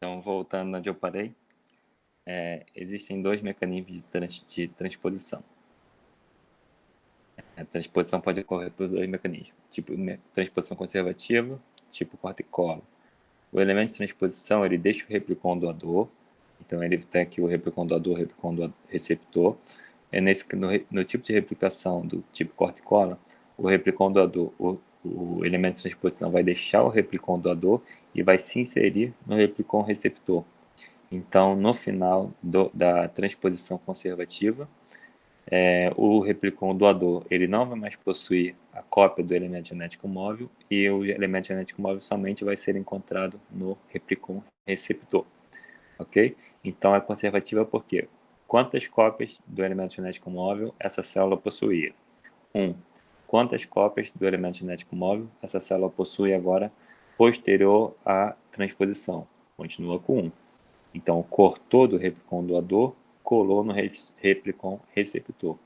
Então, voltando onde eu parei, existem dois mecanismos de transposição. A transposição pode ocorrer por dois mecanismos, tipo transposição conservativa, tipo corta e cola. O elemento de transposição, ele deixa o replicon doador, então ele tem aqui o replicon doador, receptor. No tipo de replicação do tipo corta e cola, o replicon doador, o elemento de transposição vai deixar o replicon doador e vai se inserir no replicon receptor. Então, no final da transposição conservativa, o replicon doador ele não vai mais possuir a cópia do elemento genético móvel e o elemento genético móvel somente vai ser encontrado no replicon receptor, ok? Então, é conservativa porque quantas cópias do elemento genético móvel essa célula possuía? 1. Quantas cópias do elemento genético móvel essa célula possui agora posterior à transposição? Continua com 1. Então, cortou do replicon doador, colou no replicon receptor.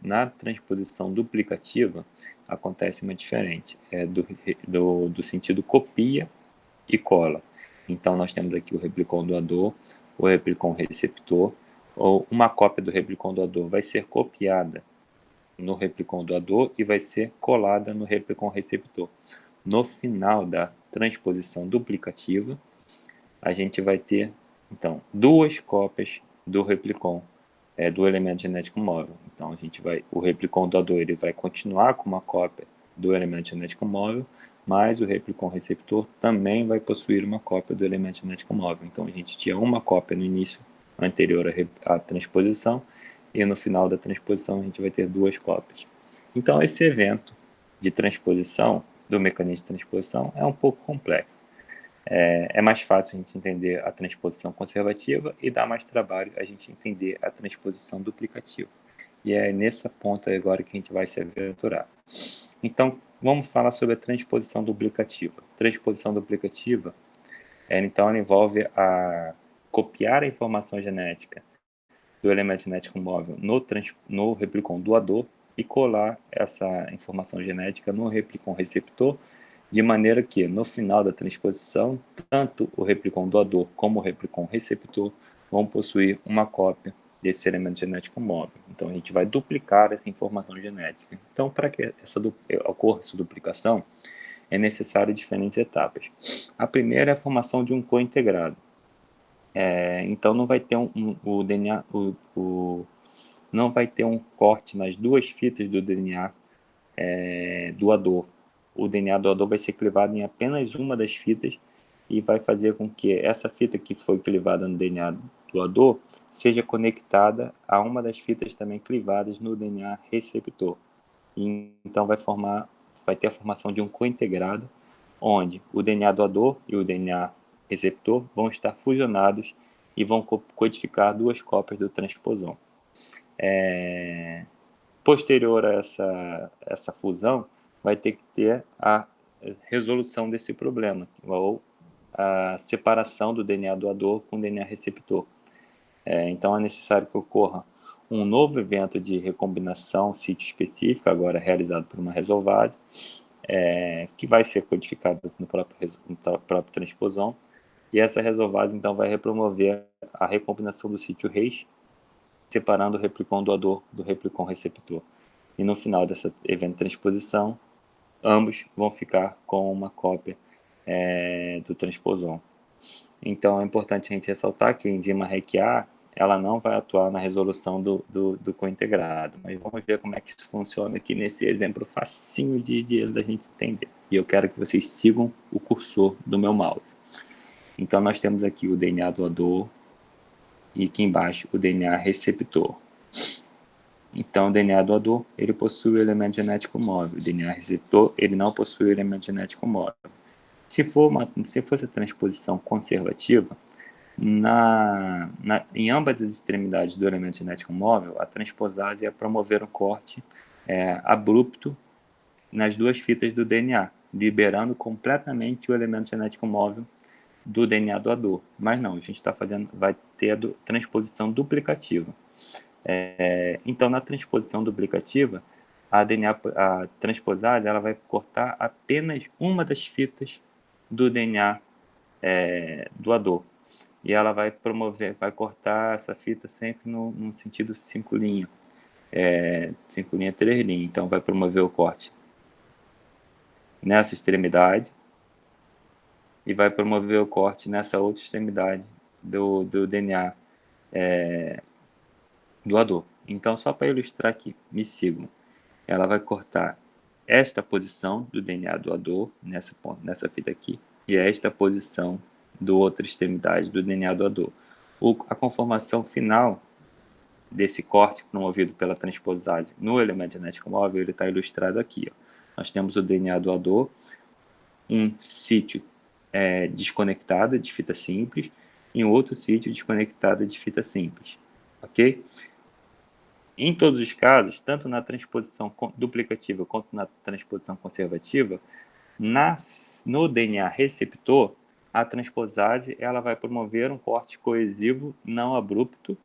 Na transposição duplicativa, acontece uma diferente, do sentido copia e cola. Então, nós temos aqui o replicon doador, o replicon receptor, ou uma cópia do replicon doador vai ser copiada no replicon doador e vai ser colada no replicon receptor. No final da transposição duplicativa, a gente vai ter, então, duas cópias do replicon, do elemento genético móvel. Então, o replicon doador ele vai continuar com uma cópia do elemento genético móvel, mas o replicon receptor também vai possuir uma cópia do elemento genético móvel. Então, a gente tinha uma cópia no início, anterior à transposição, e no final da transposição a gente vai ter duas cópias. Então, esse evento de transposição, do mecanismo de transposição, é um pouco complexo. É mais fácil a gente entender a transposição conservativa e dá mais trabalho a gente entender a transposição duplicativa. E é nessa ponta agora que a gente vai se aventurar. Então, vamos falar sobre a transposição duplicativa. Transposição duplicativa, então, ela envolve copiar a informação genética do elemento genético móvel no replicon doador e colar essa informação genética no replicon receptor, de maneira que, no final da transposição, tanto o replicon doador como o replicon receptor vão possuir uma cópia desse elemento genético móvel. Então, a gente vai duplicar essa informação genética. Então, para que ocorra essa duplicação, é necessário diferentes etapas. A primeira é a formação de um cointegrado. Então, não vai ter o DNA, não vai ter um corte nas duas fitas do DNA doador. O DNA doador vai ser clivado em apenas uma das fitas e vai fazer com que essa fita que foi clivada no DNA doador seja conectada a uma das fitas também clivadas no DNA receptor. E, então vai ter a formação de um cointegrado, onde o DNA doador e o DNA receptor vão estar fusionados e vão codificar duas cópias do transposon. Posterior a essa fusão, vai ter que ter a resolução desse problema, ou a separação do DNA doador com o DNA receptor. Então, é necessário que ocorra um novo evento de recombinação sítio específica, agora realizado por uma resolvase, que vai ser codificado no próprio transposão, e essa resolvase, então, vai repromover a recombinação do sítio RACE, separando o replicon doador do replicon receptor. E no final dessa evento de transposição, ambos vão ficar com uma cópia do transposon. Então, é importante a gente ressaltar que a enzima REC-A ela não vai atuar na resolução do cointegrado. Mas vamos ver como é que isso funciona aqui nesse exemplo facinho da gente entender. E eu quero que vocês sigam o cursor do meu mouse. Então, nós temos aqui o DNA doador e aqui embaixo o DNA receptor. Então, o DNA doador, ele possui o elemento genético móvel. O DNA receptor, ele não possui o elemento genético móvel. Se fosse a transposição conservativa, em ambas as extremidades do elemento genético móvel, a transposase ia promover um corte abrupto nas duas fitas do DNA, liberando completamente o elemento genético móvel do DNA doador. Mas não, a gente vai ter a transposição duplicativa. Então, na transposição duplicativa, a transposase ela vai cortar apenas uma das fitas do DNA doador. E ela vai cortar essa fita sempre no sentido 5 linha. 5 linha, 3 linha. Então vai promover o corte nessa extremidade e vai promover o corte nessa outra extremidade do DNA doador. Então, só para ilustrar aqui, me sigam. Ela vai cortar esta posição do DNA doador, nessa fita aqui, e esta posição do outra extremidade do DNA doador. A conformação final desse corte promovido pela transposase no elemento genético móvel, ele está ilustrado aqui. Ó. Nós temos o DNA doador, um sítio desconectado de fita simples e um outro sítio desconectado de fita simples. Ok? Em todos os casos, tanto na transposição duplicativa quanto na transposição conservativa, no DNA receptor, a transposase ela vai promover um corte coesivo não abrupto,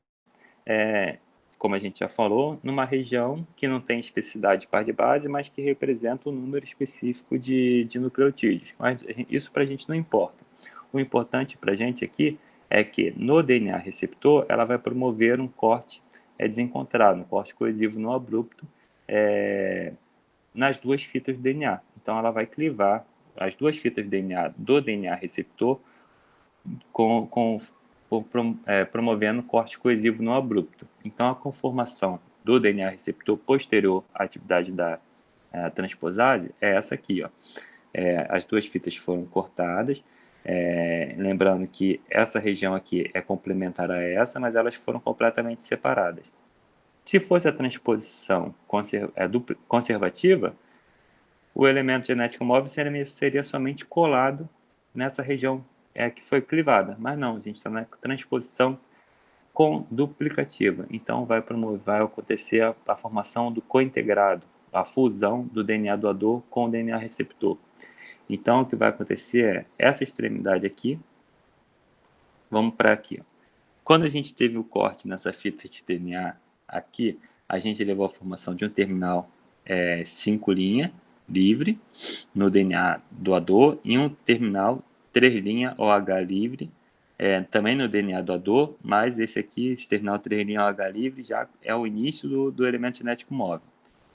como a gente já falou, numa região que não tem especificidade de par de base, mas que representa um número específico de nucleotídeos. Mas isso para a gente não importa. O importante para a gente aqui é que no DNA receptor ela vai promover um corte desencontrado, um corte coesivo não abrupto nas duas fitas do DNA. Então ela vai clivar as duas fitas do DNA receptor promovendo corte coesivo não abrupto. Então, a conformação do DNA receptor posterior à atividade da transposase é essa aqui. Ó. As duas fitas foram cortadas, lembrando que essa região aqui é complementar a essa, mas elas foram completamente separadas. Se fosse a transposição conservativa, o elemento genético móvel seria somente colado nessa região que foi clivada. Mas não, a gente está na transposição duplicativa. Então vai acontecer a formação do cointegrado, a fusão do DNA doador com o DNA receptor. Então o que vai acontecer é essa extremidade aqui. Vamos para aqui. Ó. Quando a gente teve o corte nessa fita de DNA aqui, a gente levou a formação de um terminal 5 linha livre no DNA doador e um terminal 3 linha OH livre também no DNA doador, mas esse terminal 3 linha OH livre já é o início do elemento genético móvel.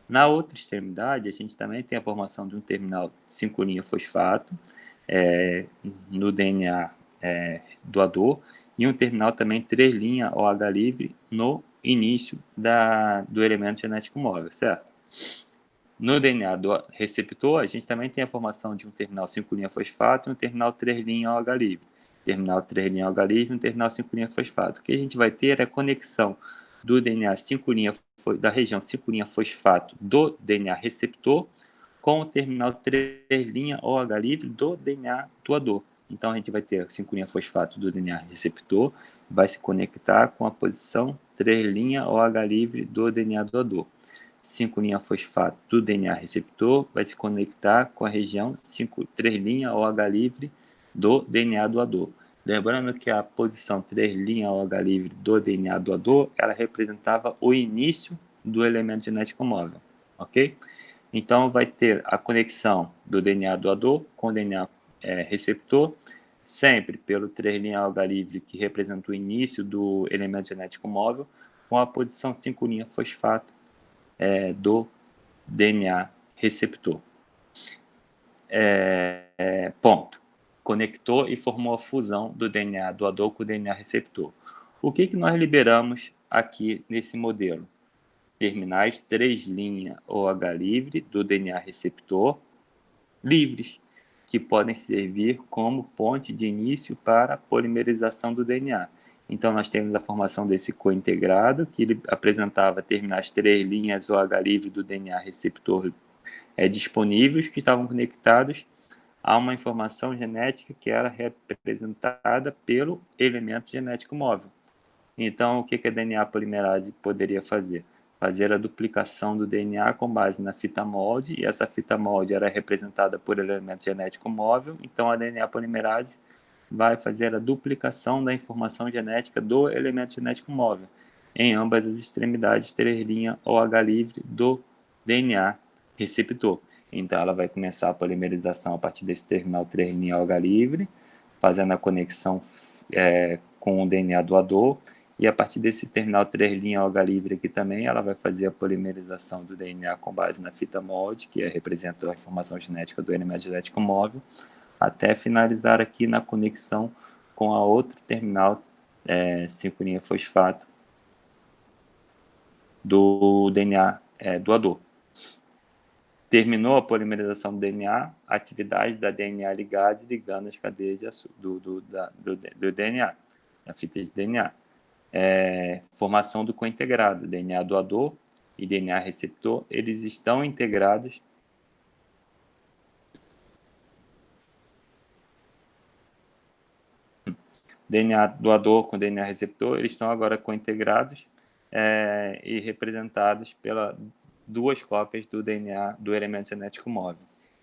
Na outra extremidade, a gente também tem a formação de um terminal 5 linha fosfato no DNA doador e um terminal também 3 linha OH livre no início do elemento genético móvel, certo? No DNA do receptor, a gente também tem a formação de um terminal 5' fosfato e um terminal 3' OH livre. Terminal 3' OH livre e um terminal 5' fosfato. O que a gente vai ter é a conexão do DNA 5' da região 5' fosfato do DNA receptor com o terminal 3' OH livre do DNA doador. Então, a gente vai ter 5' fosfato do DNA receptor, vai se conectar com a posição 3' OH livre do DNA doador. 5' fosfato do DNA receptor vai se conectar com a região 3' OH livre do DNA doador. Lembrando que a posição 3' OH livre do DNA doador, ela representava o início do elemento genético móvel, ok? Então, vai ter a conexão do DNA doador com o DNA receptor, sempre pelo 3' OH livre, que representa o início do elemento genético móvel, com a posição 5' fosfato do DNA receptor. Ponto. Conectou e formou a fusão do DNA doador com o DNA receptor. O que nós liberamos aqui nesse modelo? Terminais 3' OH livre do DNA receptor livres, que podem servir como ponte de início para a polimerização do DNA. Então, nós temos a formação desse cointegrado, que ele apresentava terminais 3' OH livre do DNA receptor disponíveis, que estavam conectados a uma informação genética que era representada pelo elemento genético móvel. Então, o que a DNA polimerase poderia fazer? Fazer a duplicação do DNA com base na fita molde, e essa fita molde era representada por elemento genético móvel, então a DNA polimerase vai fazer a duplicação da informação genética do elemento genético móvel em ambas as extremidades 3' OH livre do DNA receptor. Então ela vai começar a polimerização a partir desse terminal 3' OH livre, fazendo a conexão com o DNA doador, e a partir desse terminal 3' OH livre aqui também, ela vai fazer a polimerização do DNA com base na fita molde, que representa a informação genética do elemento genético móvel, até finalizar aqui na conexão com a outra terminal 5' fosfato do DNA doador. Terminou a polimerização do DNA, a atividade da DNA ligase ligando as cadeias do DNA, a fita de DNA. Formação do cointegrado, DNA doador e DNA receptor, eles estão integrados. DNA doador com DNA receptor, eles estão agora cointegrados e representados pela duas cópias do DNA do elemento genético móvel.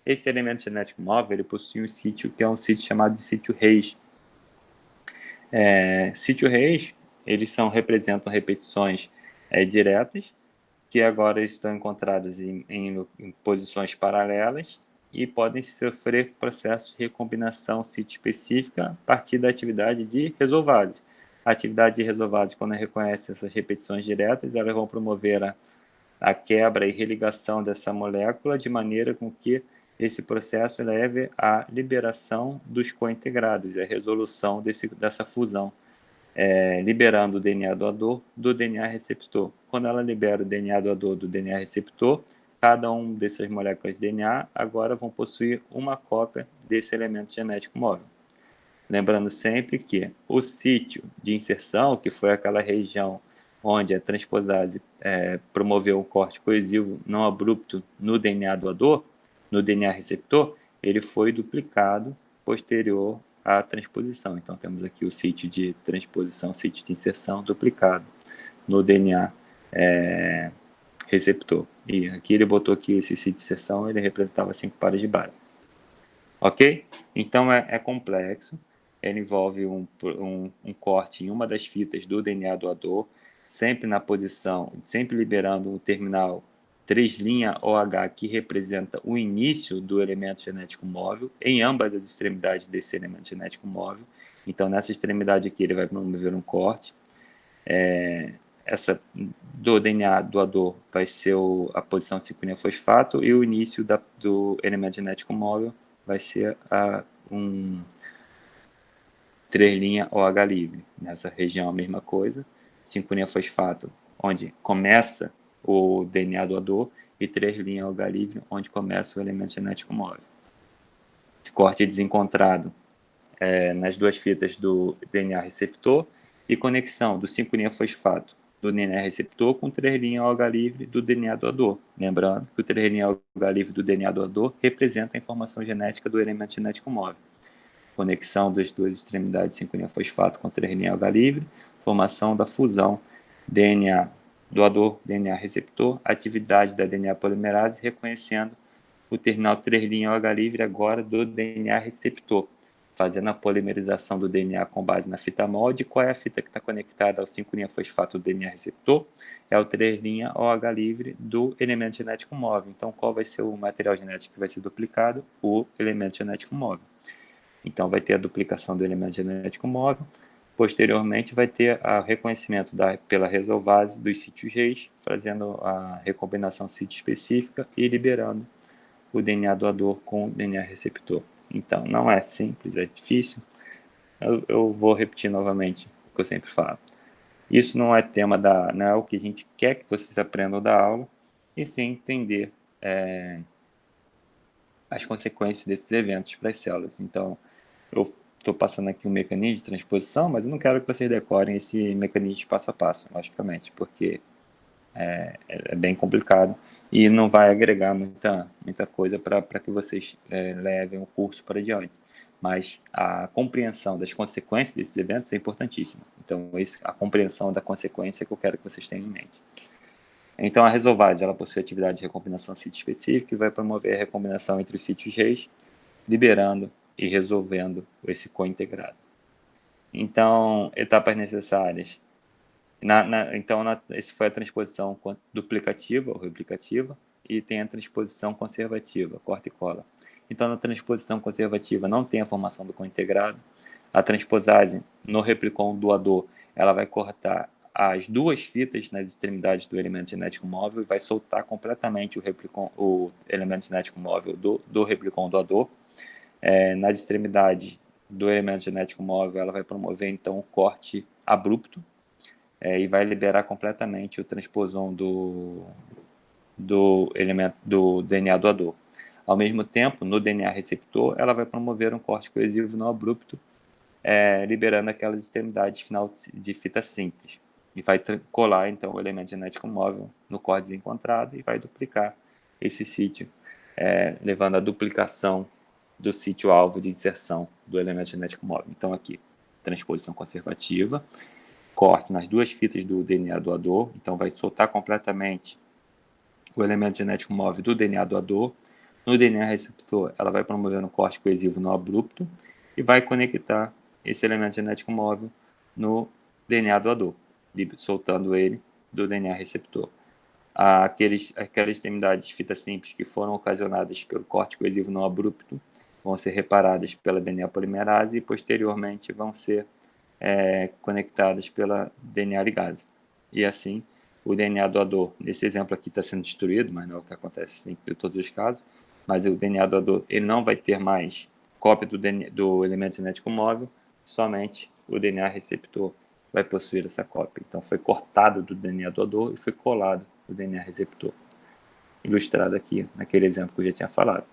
Esse elemento genético móvel ele possui um sítio que é um sítio chamado de sítio Reis. Sítio Reis, eles representam repetições diretas, que agora estão encontradas em posições paralelas e podem sofrer processos de recombinação sítio-específica a partir da atividade de resolvados. A atividade de resolvados, quando reconhece essas repetições diretas, elas vão promover a quebra e religação dessa molécula de maneira com que esse processo leve à liberação dos cointegrados, a resolução dessa fusão, liberando o DNA doador do DNA receptor. Quando ela libera o DNA doador do DNA receptor, cada um dessas moléculas de DNA agora vão possuir uma cópia desse elemento genético móvel. Lembrando sempre que o sítio de inserção, que foi aquela região onde a transposase promoveu um corte coesivo não abrupto no DNA doador, no DNA receptor, ele foi duplicado posterior à transposição. Então, temos aqui o sítio de transposição, sítio de inserção duplicado no DNA receptor. E aqui ele botou que esse sítio de inserção ele representava 5 pares de base. Ok? Então, é complexo. Ele envolve um corte em uma das fitas do DNA doador, sempre na posição, sempre liberando um terminal 3' OH, que representa o início do elemento genético móvel, em ambas as extremidades desse elemento genético móvel. Então, nessa extremidade aqui, ele vai promover um corte. Essa do DNA doador vai ser a posição 5' fosfato, e o início do elemento genético móvel vai ser um 3' OH livre. Nessa região a mesma coisa, 5' fosfato, onde começa o DNA doador, e 3' OH livre, onde começa o elemento genético móvel. Corte desencontrado nas duas fitas do DNA receptor, e conexão do 5' fosfato do DNA receptor com 3' OH livre do DNA doador. Lembrando que o 3' OH livre do DNA doador representa a informação genética do elemento genético móvel. Conexão das duas extremidades 5' fosfato com 3' OH livre, formação da fusão DNA doador, DNA receptor, atividade da DNA polimerase, reconhecendo o terminal 3' OH livre agora do DNA receptor, fazendo a polimerização do DNA com base na fita molde. Qual é a fita que está conectada ao 5' fosfato do DNA receptor? É o 3' OH livre do elemento genético móvel. Então, qual vai ser o material genético que vai ser duplicado? O elemento genético móvel. Então, vai ter a duplicação do elemento genético móvel. Posteriormente, vai ter o reconhecimento pela resolvase dos sítios Reis, fazendo a recombinação sítio específica e liberando o DNA doador com o DNA receptor. Então, não é simples, é difícil. Eu vou repetir novamente o que eu sempre falo. Isso não é tema não é o que a gente quer que vocês aprendam da aula, e sim entender as consequências desses eventos para as células. Então, eu estou passando aqui um mecanismo de transposição, mas eu não quero que vocês decorem esse mecanismo de passo a passo, logicamente, porque é bem complicado e não vai agregar muita coisa para que vocês levem o curso para diante. Mas a compreensão das consequências desses eventos é importantíssima. Então, a compreensão da consequência que eu quero que vocês tenham em mente. Então, a resolvase, ela possui atividade de recombinação sítio específica e vai promover a recombinação entre os sítios Reis, liberando e resolvendo esse cointegrado. Então, etapas necessárias. Essa foi a transposição duplicativa ou replicativa, e tem a transposição conservativa, corta e cola. Então, na transposição conservativa não tem a formação do cointegrado. A transposase no replicon doador, ela vai cortar as duas fitas nas extremidades do elemento genético móvel e vai soltar completamente o elemento genético móvel do replicon doador. Nas extremidades do elemento genético móvel, ela vai promover então o corte abrupto e vai liberar completamente o transposon do elemento do DNA doador. Ao mesmo tempo, no DNA receptor, ela vai promover um corte coesivo não abrupto, liberando aquelas extremidades final de fita simples. E vai colar, então, o elemento genético móvel no corte desencontrado e vai duplicar esse sítio, levando à duplicação do sítio-alvo de inserção do elemento genético móvel. Então, aqui, transposição conservativa, corte nas duas fitas do DNA doador, então vai soltar completamente o elemento genético móvel do DNA doador. No DNA receptor, ela vai promover um corte coesivo não abrupto e vai conectar esse elemento genético móvel no DNA doador, soltando ele do DNA receptor. Aquelas extremidades de fita simples que foram ocasionadas pelo corte coesivo não abrupto vão ser reparadas pela DNA polimerase e posteriormente vão ser conectadas pela DNA ligase. E assim, o DNA doador, nesse exemplo aqui está sendo destruído, mas não é o que acontece em todos os casos, mas o DNA doador ele não vai ter mais cópia do elemento genético móvel, somente o DNA receptor vai possuir essa cópia. Então foi cortado do DNA doador e foi colado no DNA receptor. Ilustrado aqui naquele exemplo que eu já tinha falado.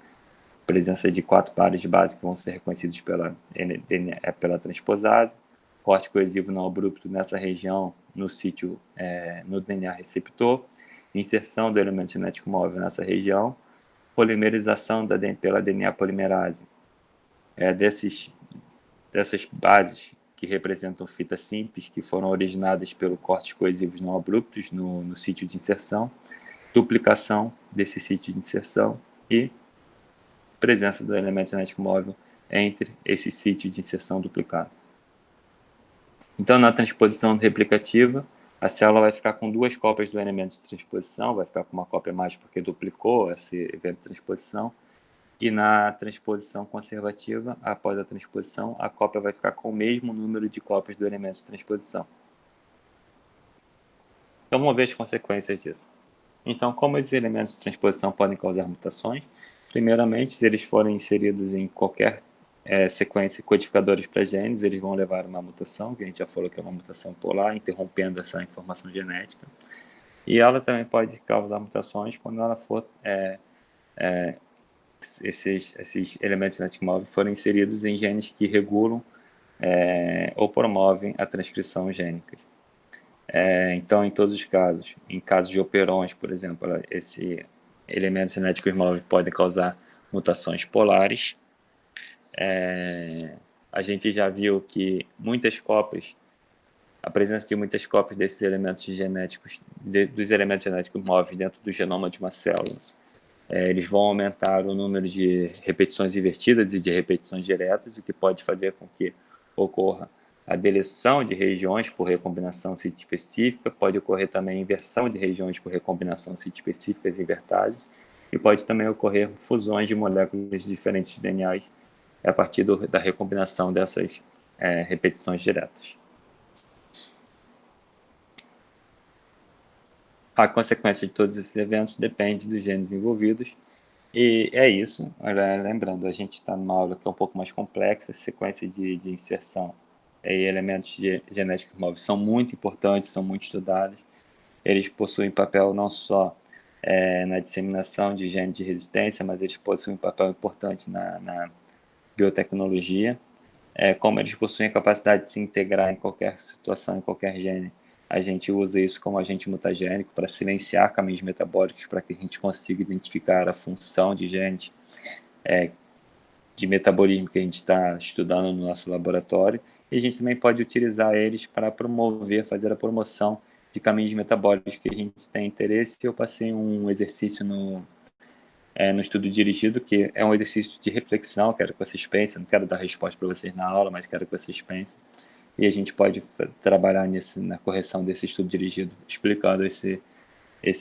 Presença de 4 pares de base que vão ser reconhecidos pela transposase, corte coesivo não abrupto nessa região no sítio, no DNA receptor, inserção do elemento genético móvel nessa região, polimerização pela DNA polimerase dessas bases que representam fitas simples que foram originadas pelo cortes coesivos não abruptos no sítio de inserção, duplicação desse sítio de inserção e presença do elemento genético móvel entre esse sítio de inserção duplicado. Então, na transposição replicativa, a célula vai ficar com 2 cópias do elemento de transposição, vai ficar com uma cópia mais porque duplicou esse evento de transposição, e na transposição conservativa, após a transposição, a cópia vai ficar com o mesmo número de cópias do elemento de transposição. Então, vamos ver as consequências disso. Então, como esses elementos de transposição podem causar mutações? Primeiramente, se eles forem inseridos em qualquer sequência codificadores para genes, eles vão levar a uma mutação, que a gente já falou que é uma mutação polar, interrompendo essa informação genética. E ela também pode causar mutações quando ela for esses elementos genéticos móveis forem inseridos em genes que regulam ou promovem a transcrição gênica. Então, em todos os casos, em casos de operões, por exemplo, esse elementos genéticos móveis podem causar mutações polares. A gente já viu que a presença de muitas cópias desses elementos genéticos, dos elementos genéticos móveis dentro do genoma de uma célula, eles vão aumentar o número de repetições invertidas e de repetições diretas, o que pode fazer com que ocorra a deleção de regiões por recombinação sítio-específica, pode ocorrer também a inversão de regiões por recombinação sítio-específicas invertáveis, e pode também ocorrer fusões de moléculas diferentes de DNA a partir da recombinação dessas repetições diretas. A consequência de todos esses eventos depende dos genes envolvidos, e é isso. Lembrando, a gente está numa aula que é um pouco mais complexa, sequência de inserção e elementos genéticos móveis são muito importantes, são muito estudados. Eles possuem papel não só na disseminação de genes de resistência, mas eles possuem um papel importante na biotecnologia. Como eles possuem a capacidade de se integrar em qualquer situação, em qualquer gene, a gente usa isso como agente mutagênico para silenciar caminhos metabólicos, para que a gente consiga identificar a função de genes de metabolismo que a gente está estudando no nosso laboratório, e a gente também pode utilizar eles para fazer a promoção de caminhos metabólicos que a gente tem interesse. Eu passei um exercício no estudo dirigido, que é um exercício de reflexão, quero que vocês pensem, não quero dar resposta para vocês na aula, mas quero que vocês pensem, e a gente pode trabalhar na correção desse estudo dirigido, explicando esse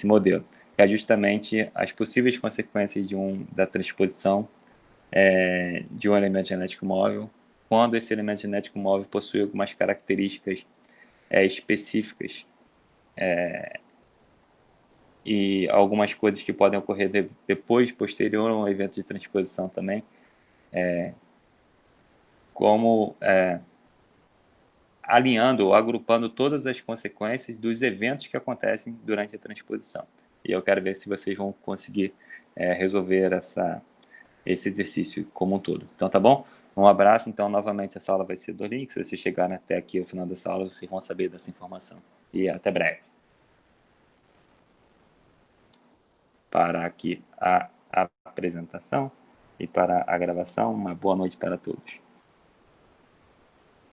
modelo, que é justamente as possíveis consequências da transposição de um elemento genético móvel, quando esse elemento genético móvel possui algumas características específicas e algumas coisas que podem ocorrer depois, posterior ao evento de transposição também, como alinhando ou agrupando todas as consequências dos eventos que acontecem durante a transposição. E eu quero ver se vocês vão conseguir resolver esse exercício como um todo. Então, tá bom? Um abraço. Então, novamente, essa aula vai ser do link. Se vocês chegarem até aqui ao final dessa aula, vocês vão saber dessa informação. E até breve. Para aqui a apresentação e para a gravação. Uma boa noite para todos.